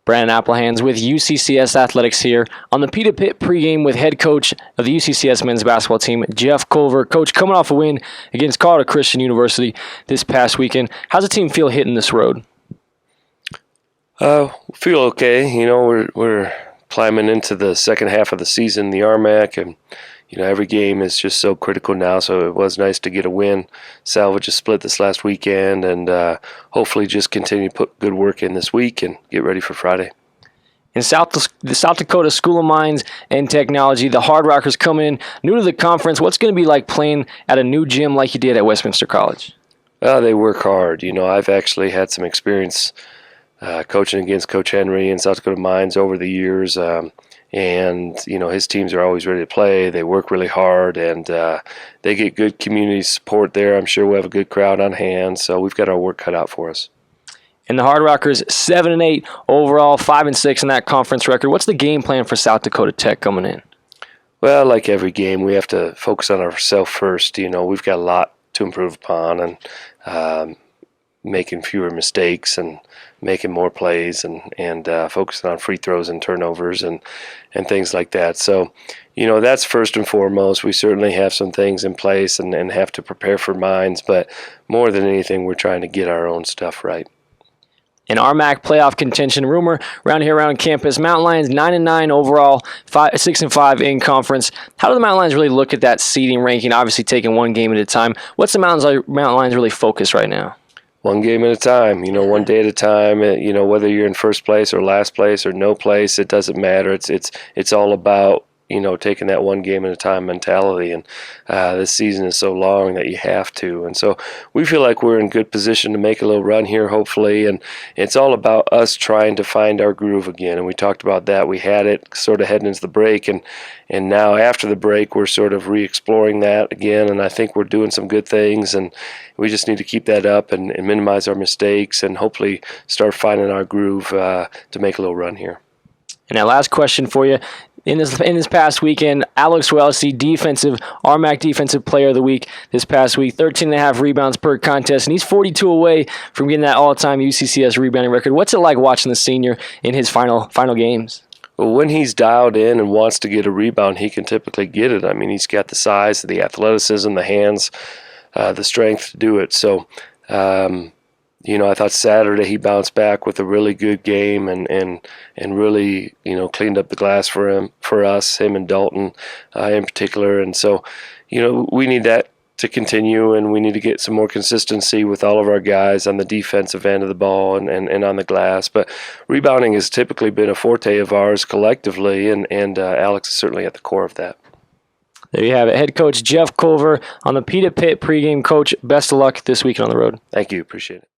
Brandon Applehands with UCCS Athletics here on the Peter Pitt pregame with head coach of the UCCS men's basketball team, Jeff Culver. Coach, coming off a win against Colorado Christian University this past weekend, how's the team feel hitting this road? Feel okay. You know, we're climbing into the second half of the season, the RMAC, and you know, every game is just so critical now, so it was nice to get a win, salvage a split this last weekend, and hopefully just continue to put good work in this week and get ready for Friday. In the South Dakota School of Mines and Technology, the Hard Rockers come in new to the conference. What's going to be like playing at a new gym like you did at Westminster College? They work hard. You know, I've actually had some experience coaching against Coach Henry in South Dakota Mines over the years. And, you know, his teams are always ready to play. They work really hard, and they get good community support there. I'm sure we'll have a good crowd on hand, so we've got our work cut out for us. And the Hard Rockers, 7-8 overall, 5-6 in that conference record. What's the game plan for South Dakota Tech coming in? Well, like every game, we have to focus on ourselves first. You know, we've got a lot to improve upon, and making fewer mistakes and making more plays and focusing on free throws and turnovers and things like that. So, you know, that's first and foremost. We certainly have some things in place and have to prepare for Mines, but more than anything, we're trying to get our own stuff right. In RMAC playoff contention, rumor around here around campus, Mountain Lions 9-9 overall, 6-5 in conference. How do the Mountain Lions really look at that seeding ranking, obviously taking one game at a time? What's the Mountain Lions really focus right now? One game at a time, you know, one day at a time. You know, whether you're in first place or last place or no place, it doesn't matter. It's all about, you know, taking that one game at a time mentality. And this season is so long that you have to. And so we feel like we're in good position to make a little run here, hopefully. And it's all about us trying to find our groove again. And we talked about that. We had it sort of heading into the break. And now after the break, we're sort of re-exploring that again. And I think we're doing some good things. And we just need to keep that up and minimize our mistakes and hopefully start finding our groove to make a little run here. And that last question for you. In this past weekend, Alex Wellesley, RMAC Defensive Player of the Week this past week, 13.5 rebounds per contest, and he's 42 away from getting that all-time UCCS rebounding record. What's it like watching the senior in his final games? Well, when he's dialed in and wants to get a rebound, he can typically get it. I mean, he's got the size, the athleticism, the hands, the strength to do it. So, you know, I thought Saturday he bounced back with a really good game and really, you know, cleaned up the glass for him and Dalton in particular. And so, you know, we need that to continue, and we need to get some more consistency with all of our guys on the defensive end of the ball and on the glass. But rebounding has typically been a forte of ours collectively, and Alex is certainly at the core of that. There you have it. Head coach Jeff Culver on the Peter Pitt pregame. Coach, best of luck this weekend on the road. Thank you. Appreciate it.